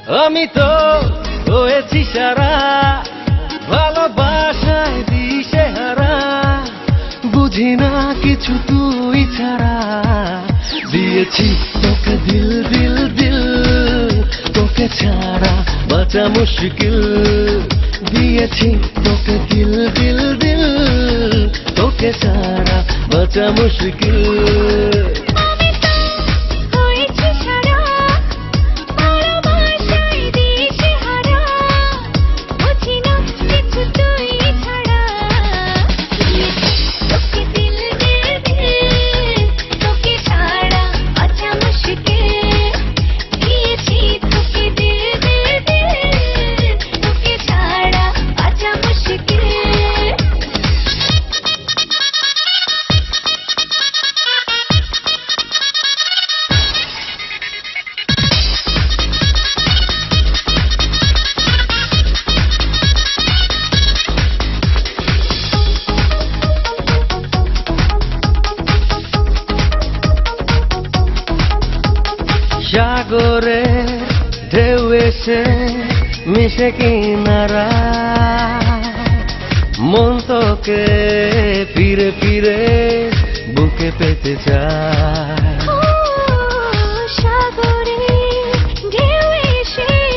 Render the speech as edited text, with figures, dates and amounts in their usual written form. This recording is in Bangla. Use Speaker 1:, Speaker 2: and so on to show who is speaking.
Speaker 1: আমি তো হয়েছি সারা, ভালোবাসায় দিশে হারা, বুঝি না কিছু তুই ছাড়া। দিয়েছি তোকে দিল দিল দিল, তোকে ছাড়া বাঁচা মুশকিল। দিয়েছি তোকে দিল দিল দিল, তোকে ছাড়া বাঁচা মুশকিল। সাগরে ঢেউ এসে মিশে কিনারা, মন তোকে